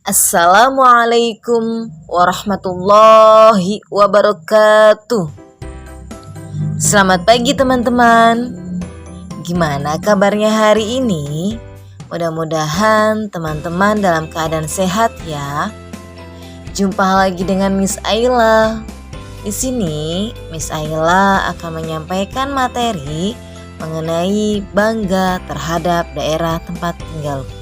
Assalamualaikum warahmatullahi wabarakatuh. Selamat pagi teman-teman. Gimana kabarnya hari ini? Mudah-mudahan teman-teman dalam keadaan sehat ya. Jumpa lagi dengan Miss Ayla. Di sini Miss Ayla akan menyampaikan materi mengenai bangga terhadap daerah tempat tinggalku.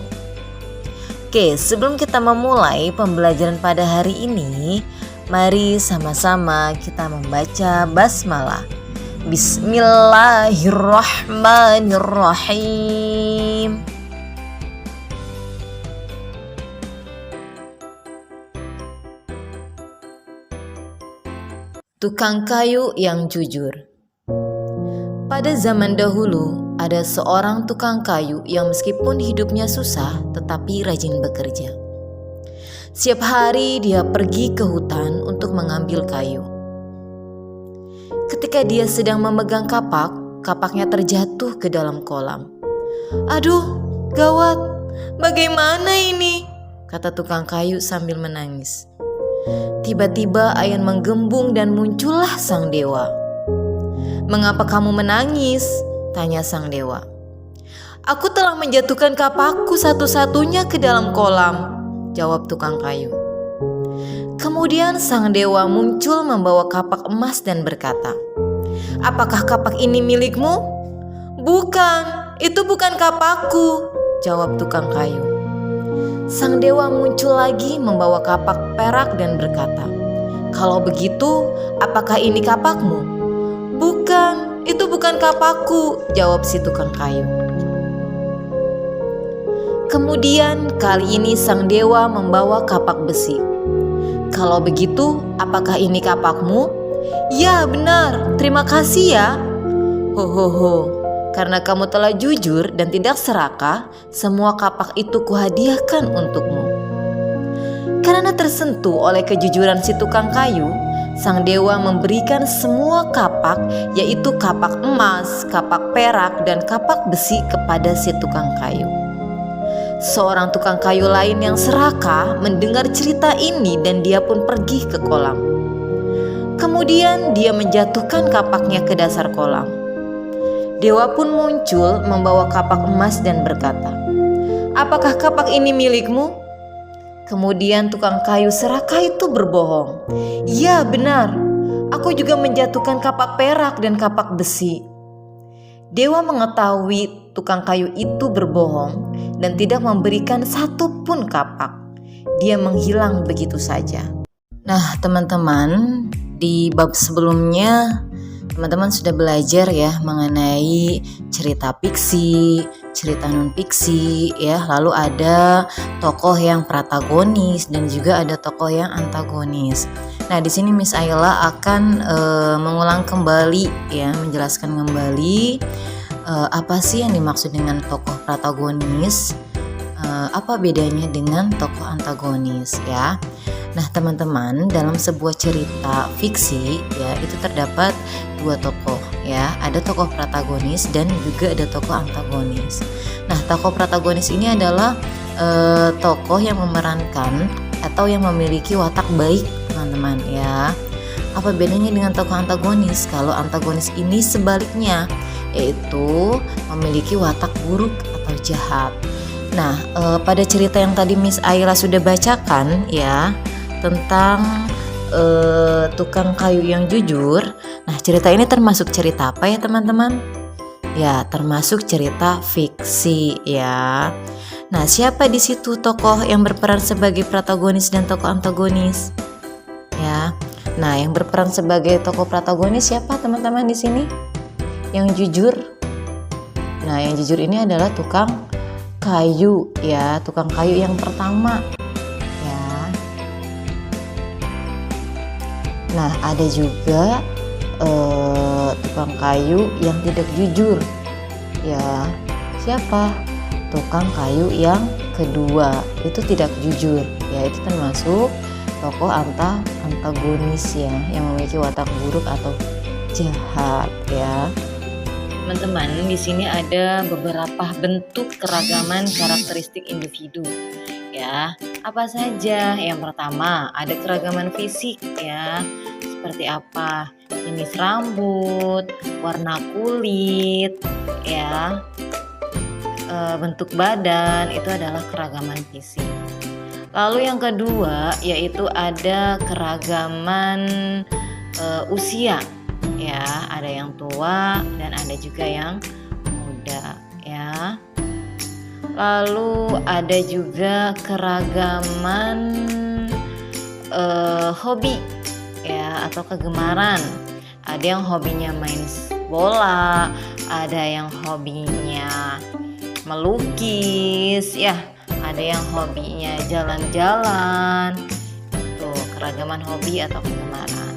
Oke, sebelum kita memulai pembelajaran pada hari ini, mari sama-sama kita membaca basmalah. Bismillahirrahmanirrahim. Tukang kayu yang jujur. Pada zaman dahulu, ada seorang tukang kayu yang meskipun hidupnya susah tetapi rajin bekerja. Setiap hari dia pergi ke hutan untuk mengambil kayu. Ketika dia sedang memegang kapak, kapaknya terjatuh ke dalam kolam. "Aduh, gawat, bagaimana ini?" kata tukang kayu sambil menangis. Tiba-tiba air menggembung dan muncullah sang dewa. "Mengapa kamu menangis?" tanya sang dewa. "Aku telah menjatuhkan kapakku satu-satunya ke dalam kolam," jawab tukang kayu. Kemudian sang dewa muncul membawa kapak emas dan berkata, "Apakah kapak ini milikmu?" "Bukan, itu bukan kapakku," jawab tukang kayu. Sang dewa muncul lagi membawa kapak perak dan berkata, "Kalau begitu, apakah ini kapakmu?" "Bukan, itu bukan kapakku," jawab si tukang kayu. Kemudian kali ini sang dewa membawa kapak besi. "Kalau begitu, apakah ini kapakmu?" "Ya, benar. Terima kasih ya." "Ho, karena kamu telah jujur dan tidak serakah, semua kapak itu kuhadiahkan untukmu." Karena tersentuh oleh kejujuran si tukang kayu, sang dewa memberikan semua kapak, yaitu kapak emas, kapak perak, dan kapak besi kepada si tukang kayu. Seorang tukang kayu lain yang serakah mendengar cerita ini dan dia pun pergi ke kolam. Kemudian dia menjatuhkan kapaknya ke dasar kolam. Dewa pun muncul membawa kapak emas dan berkata, "Apakah kapak ini milikmu?" Kemudian tukang kayu serakah itu berbohong. "Ya, benar. Aku juga menjatuhkan kapak perak dan kapak besi." Dewa mengetahui tukang kayu itu berbohong dan tidak memberikan satu pun kapak. Dia menghilang begitu saja. Nah, teman-teman, di bab sebelumnya teman-teman sudah belajar ya mengenai cerita fiksi, cerita non fiksi ya. Lalu ada tokoh yang protagonis dan juga ada tokoh yang antagonis. Nah, di sini Miss Ayla akan mengulang kembali ya, menjelaskan kembali apa sih yang dimaksud dengan tokoh protagonis, apa bedanya dengan tokoh antagonis ya. Nah, teman-teman, dalam sebuah cerita fiksi ya, itu terdapat dua tokoh ya, ada tokoh protagonis dan juga ada tokoh antagonis. Nah, tokoh protagonis ini adalah tokoh yang memerankan atau yang memiliki watak baik, teman-teman ya. Apa bedanya dengan tokoh antagonis? Kalau antagonis ini sebaliknya, yaitu memiliki watak buruk atau jahat. Nah, pada cerita yang tadi Miss Ayla sudah bacakan ya, tentang tukang kayu yang jujur. Nah, cerita ini termasuk cerita apa ya teman-teman? Ya, termasuk cerita fiksi ya. Nah, siapa di situ tokoh yang berperan sebagai protagonis dan tokoh antagonis? Ya. Nah, yang berperan sebagai tokoh protagonis siapa teman-teman di sini? Yang jujur. Nah, yang jujur ini adalah tukang kayu ya, tukang kayu yang pertama. Ya. Nah, ada juga tukang kayu yang tidak jujur. Ya, siapa? Tukang kayu yang kedua itu tidak jujur. Ya, itu termasuk tokoh antagonis ya, yang memiliki watak buruk atau jahat ya. Teman-teman, di sini ada beberapa bentuk keragaman karakteristik individu. ya. Apa saja? Yang pertama, ada keragaman fisik ya. Seperti apa? Jenis rambut, warna kulit, ya, bentuk badan, itu adalah keragaman fisik. Lalu yang kedua yaitu ada keragaman usia, ya, ada yang tua dan ada juga yang muda, ya. Lalu ada juga keragaman hobi, ya, atau kegemaran. Ada yang hobinya main bola, ada yang hobinya melukis, ya, ada yang hobinya jalan-jalan. Tuh, keragaman hobi atau kegemaran.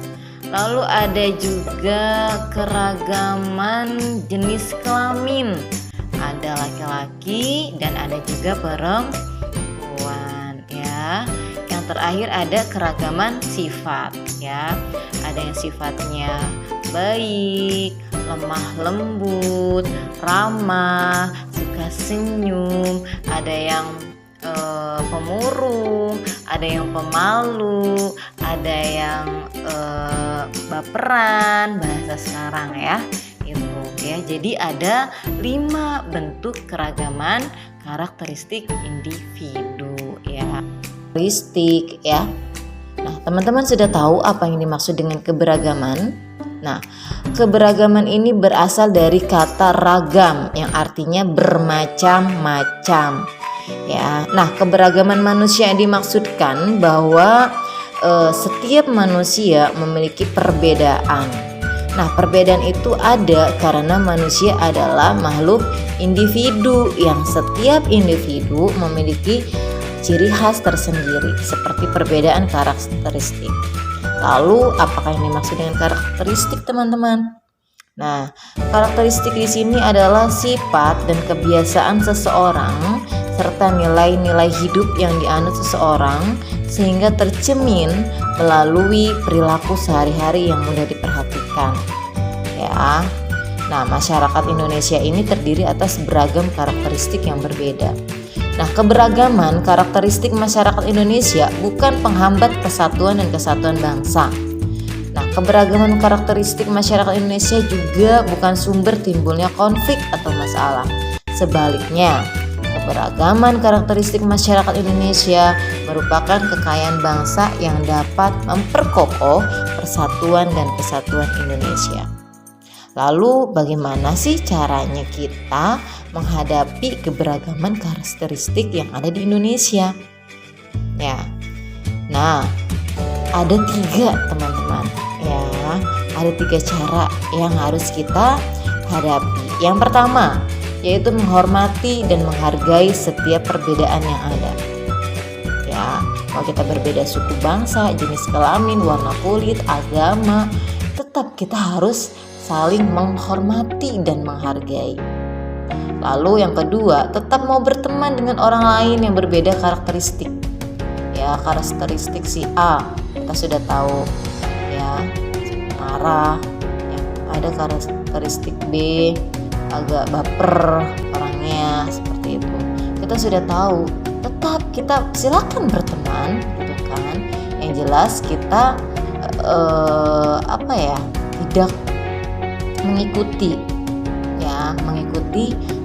Lalu ada juga keragaman jenis kelamin. Ada laki-laki dan ada juga perempuan, ya. Yang terakhir ada keragaman sifat, ya. Ada yang sifatnya baik, lemah lembut, ramah, suka senyum, ada yang pemurung, ada yang pemalu, ada yang baperan, bahasa sekarang, ya. Itu ya. Jadi ada 5 bentuk keragaman karakteristik individu, ya. Karakteristik, ya. Nah, teman-teman sudah tahu apa yang dimaksud dengan keberagaman? Nah, keberagaman ini berasal dari kata ragam yang artinya bermacam-macam. Ya, nah, keberagaman manusia yang dimaksudkan bahwa setiap manusia memiliki perbedaan. Nah, perbedaan itu ada karena manusia adalah makhluk individu yang setiap individu memiliki ciri khas tersendiri seperti perbedaan karakteristik. Lalu, apakah yang dimaksud dengan karakteristik, teman-teman? Nah, karakteristik di sini adalah sifat dan kebiasaan seseorang serta nilai-nilai hidup yang dianut seseorang sehingga tercermin melalui perilaku sehari-hari yang mudah diperhatikan, ya. Nah, masyarakat Indonesia ini terdiri atas beragam karakteristik yang berbeda. Nah, keberagaman karakteristik masyarakat Indonesia bukan penghambat kesatuan dan kesatuan bangsa. Nah, keberagaman karakteristik masyarakat Indonesia juga bukan sumber timbulnya konflik atau masalah. Sebaliknya, keberagaman karakteristik masyarakat Indonesia merupakan kekayaan bangsa yang dapat memperkokoh persatuan dan kesatuan Indonesia. Lalu bagaimana sih caranya kita menghadapi keberagaman karakteristik yang ada di Indonesia? Ya, nah, ada 3, teman-teman. Ya, ada 3 cara yang harus kita hadapi. Yang pertama, yaitu menghormati dan menghargai setiap perbedaan yang ada. Ya, kalau kita berbeda suku bangsa, jenis kelamin, warna kulit, agama, tetap kita harus saling menghormati dan menghargai. Lalu yang kedua, tetap mau berteman dengan orang lain yang berbeda karakteristik. Ya, karakteristik si A kita sudah tahu, ya, marah. Ya, ada karakteristik B, agak baper orangnya, seperti itu. Kita sudah tahu, tetap kita silakan berteman, gitu kan. Yang jelas kita tidak mengikuti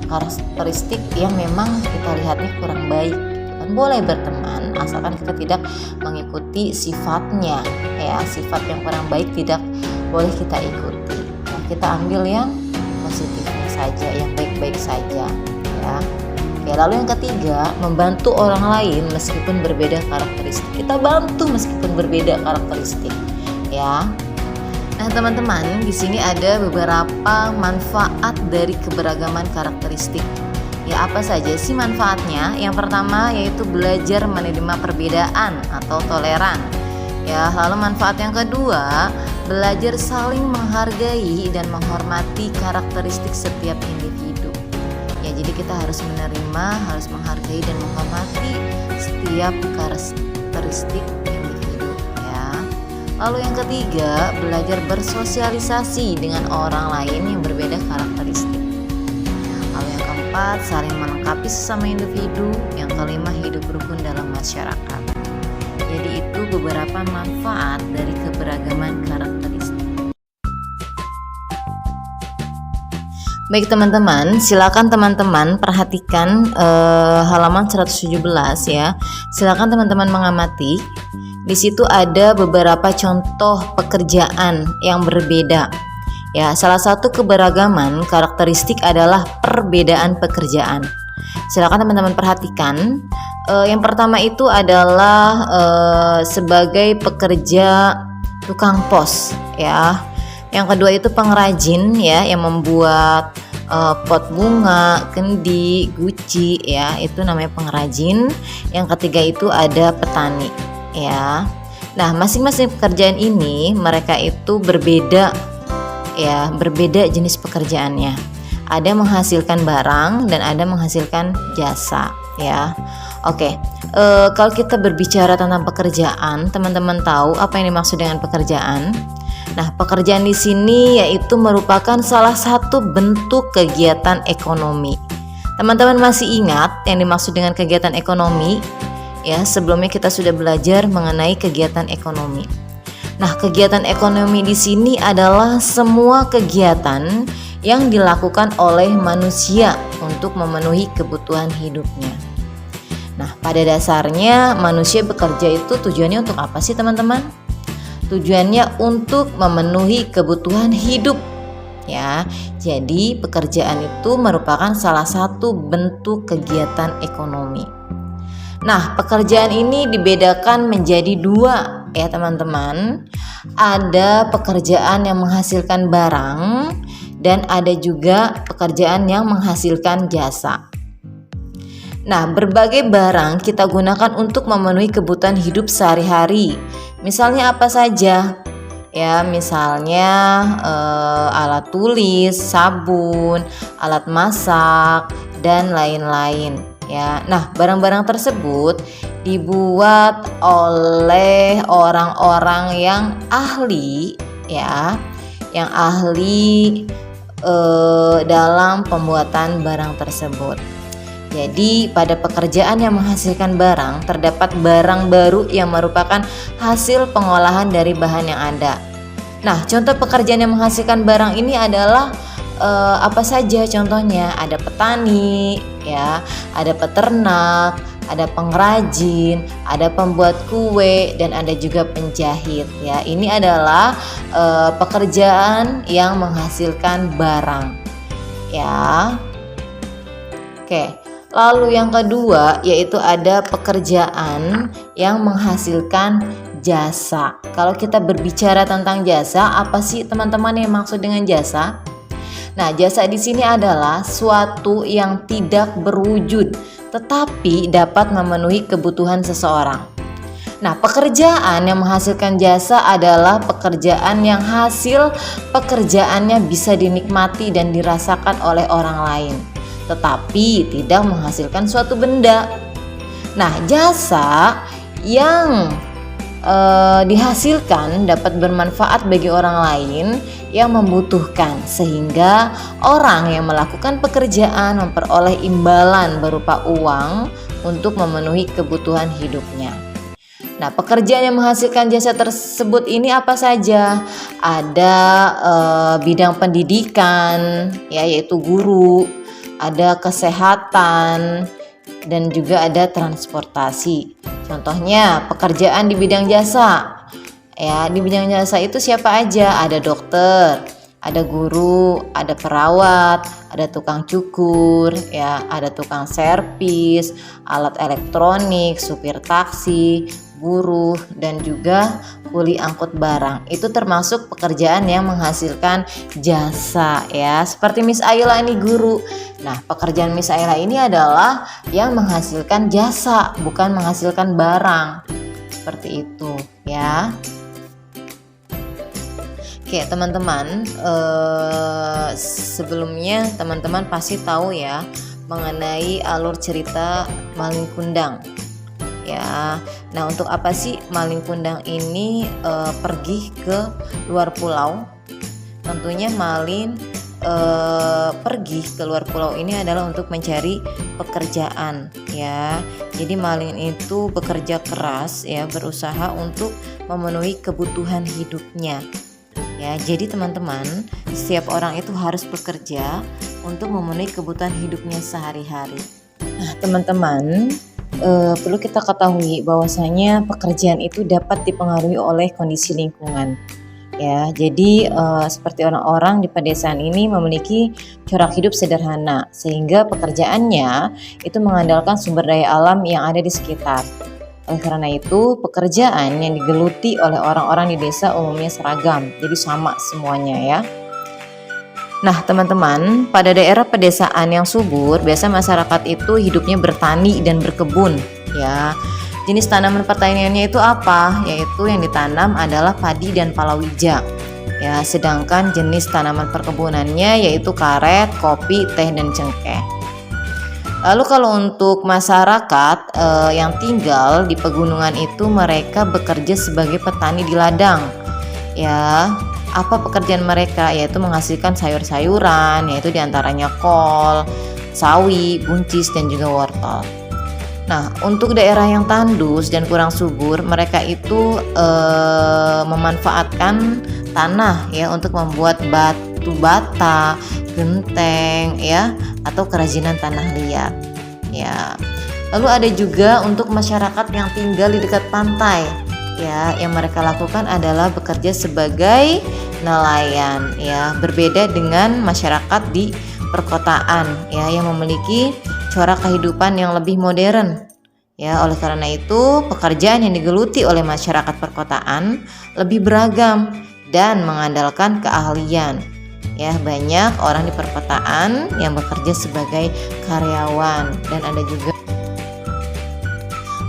karakteristik yang memang kita lihatnya kurang baik. Kan boleh berteman asalkan kita tidak mengikuti sifatnya, ya, sifat yang kurang baik tidak boleh kita ikuti. Nah, kita ambil yang positifnya saja, yang baik-baik saja, ya. Oke, lalu yang ketiga, membantu orang lain meskipun berbeda karakteristik. Kita bantu meskipun berbeda karakteristik, ya. Nah, teman-teman, di sini ada beberapa manfaat dari keberagaman karakteristik. Ya, apa saja sih manfaatnya? Yang pertama yaitu belajar menerima perbedaan atau toleran. Ya, lalu manfaat yang kedua, belajar saling menghargai dan menghormati karakteristik setiap individu. Ya, jadi kita harus menerima, harus menghargai dan menghormati setiap karakteristik individu, ya. Lalu yang ketiga, belajar bersosialisasi dengan orang lain yang berbeda karakteristik. Lalu Lalu yang keempat, saling melengkapi sesama individu. Yang kelima, hidup rukun dalam masyarakat. Jadi itu beberapa manfaat dari keberagaman karakteristik. Baik teman-teman, silakan teman-teman perhatikan halaman 117 ya. Silakan teman-teman mengamati. Di situ ada beberapa contoh pekerjaan yang berbeda. Ya, salah satu keberagaman karakteristik adalah perbedaan pekerjaan. Silakan teman-teman perhatikan. Yang pertama itu adalah sebagai pekerja tukang pos ya. Yang kedua itu pengrajin ya, yang membuat pot bunga, kendi, guci ya, itu namanya pengrajin. Yang ketiga itu ada petani ya. Nah, masing-masing pekerjaan ini mereka itu berbeda ya, berbeda jenis pekerjaannya. Ada menghasilkan barang dan ada menghasilkan jasa ya. Oke, kalau kita berbicara tentang pekerjaan, teman-teman tahu apa yang dimaksud dengan pekerjaan? Nah, pekerjaan di sini yaitu merupakan salah satu bentuk kegiatan ekonomi. Teman-teman masih ingat yang dimaksud dengan kegiatan ekonomi? Ya, sebelumnya kita sudah belajar mengenai kegiatan ekonomi. Nah, kegiatan ekonomi di sini adalah semua kegiatan yang dilakukan oleh manusia untuk memenuhi kebutuhan hidupnya. Nah, pada dasarnya manusia bekerja itu tujuannya untuk apa sih teman-teman? Tujuannya untuk memenuhi kebutuhan hidup ya. Jadi pekerjaan itu merupakan salah satu bentuk kegiatan ekonomi. Nah, pekerjaan ini dibedakan menjadi dua ya teman-teman. Ada pekerjaan yang menghasilkan barang dan ada juga pekerjaan yang menghasilkan jasa. Nah, berbagai barang kita gunakan untuk memenuhi kebutuhan hidup sehari-hari. Misalnya apa saja? Ya, misalnya alat tulis, sabun, alat masak, dan lain-lain. Ya, nah barang-barang tersebut dibuat oleh orang-orang yang ahli, ya, yang ahli dalam pembuatan barang tersebut. Jadi pada pekerjaan yang menghasilkan barang terdapat barang baru yang merupakan hasil pengolahan dari bahan yang ada. Nah, contoh pekerjaan yang menghasilkan barang ini adalah apa saja contohnya? Ada petani, ya, ada peternak, ada pengrajin, ada pembuat kue, dan ada juga penjahit. Ya, ini adalah pekerjaan yang menghasilkan barang. Ya, oke. Lalu yang kedua yaitu ada pekerjaan yang menghasilkan jasa. Kalau kita berbicara tentang jasa, apa sih teman-teman yang maksud dengan jasa? Nah, jasa di sini adalah suatu yang tidak berwujud tetapi dapat memenuhi kebutuhan seseorang. Nah, pekerjaan yang menghasilkan jasa adalah pekerjaan yang hasil pekerjaannya bisa dinikmati dan dirasakan oleh orang lain, tetapi tidak menghasilkan suatu benda. Nah, jasa yang dihasilkan dapat bermanfaat bagi orang lain yang membutuhkan, sehingga orang yang melakukan pekerjaan memperoleh imbalan berupa uang untuk memenuhi kebutuhan hidupnya. Nah, pekerjaan yang menghasilkan jasa tersebut ini apa saja? Ada bidang pendidikan, ya, yaitu guru, ada kesehatan, dan juga ada transportasi. Contohnya pekerjaan di bidang jasa. Ya, di bidang jasa itu siapa aja? Ada dokter, ada guru, ada perawat, ada tukang cukur, ya, ada tukang servis, alat elektronik, supir taksi, buruh, dan juga kuli angkut barang. Itu termasuk pekerjaan yang menghasilkan jasa, ya. Seperti Miss Ayla ini guru. Nah, pekerjaan Miss Ayla ini adalah yang menghasilkan jasa, bukan menghasilkan barang. Seperti itu, ya. Oke, teman-teman, sebelumnya teman-teman pasti tahu ya mengenai alur cerita Malin Kundang. Ya, nah untuk apa sih Malin Kundang ini pergi ke luar pulau? Tentunya Malin pergi ke luar pulau ini adalah untuk mencari pekerjaan ya. Jadi Malin itu bekerja keras ya, berusaha untuk memenuhi kebutuhan hidupnya. Ya, jadi teman-teman, setiap orang itu harus bekerja untuk memenuhi kebutuhan hidupnya sehari-hari. Nah, teman-teman, perlu kita ketahui bahwasanya pekerjaan itu dapat dipengaruhi oleh kondisi lingkungan. Ya, jadi seperti orang-orang di pedesaan ini memiliki corak hidup sederhana, sehingga pekerjaannya itu mengandalkan sumber daya alam yang ada di sekitar. Oleh karena itu, pekerjaan yang digeluti oleh orang-orang di desa umumnya seragam, jadi sama semuanya ya. Nah teman-teman, pada daerah pedesaan yang subur, biasa masyarakat itu hidupnya bertani dan berkebun ya. Jenis tanaman pertaniannya itu apa? Yaitu yang ditanam adalah padi dan palawija ya. Sedangkan jenis tanaman perkebunannya yaitu karet, kopi, teh, dan cengkeh. Lalu kalau untuk masyarakat yang tinggal di pegunungan itu, mereka bekerja sebagai petani di ladang ya. Apa pekerjaan mereka? Yaitu menghasilkan sayur-sayuran, yaitu diantaranya kol, sawi, buncis, dan juga wortel. Nah, untuk daerah yang tandus dan kurang subur, mereka itu memanfaatkan tanah ya untuk membuat batu bata, genteng ya, atau kerajinan tanah liat ya. Lalu ada juga untuk masyarakat yang tinggal di dekat pantai ya, yang mereka lakukan adalah bekerja sebagai nelayan ya, berbeda dengan masyarakat di perkotaan ya, yang memiliki corak kehidupan yang lebih modern ya. Oleh karena itu, pekerjaan yang digeluti oleh masyarakat perkotaan lebih beragam dan mengandalkan keahlian ya. Banyak orang di perkotaan yang bekerja sebagai karyawan, dan ada juga.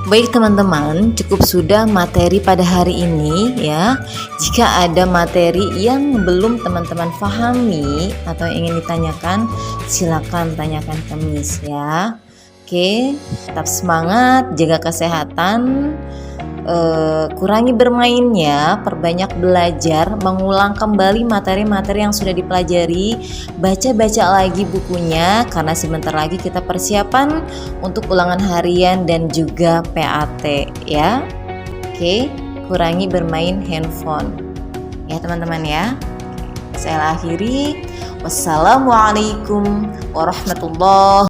Baik teman-teman, cukup sudah materi pada hari ini ya. Jika ada materi yang belum teman-teman pahami atau ingin ditanyakan, silakan tanyakan ke Miss ya. Oke, tetap semangat, jaga kesehatan, kurangi bermainnya, perbanyak belajar, mengulang kembali materi-materi yang sudah dipelajari, baca-baca lagi bukunya karena sebentar lagi kita persiapan untuk ulangan harian dan juga PAT ya. Oke, kurangi bermain handphone ya teman-teman ya. Saya akhiri, wassalamualaikum warahmatullahi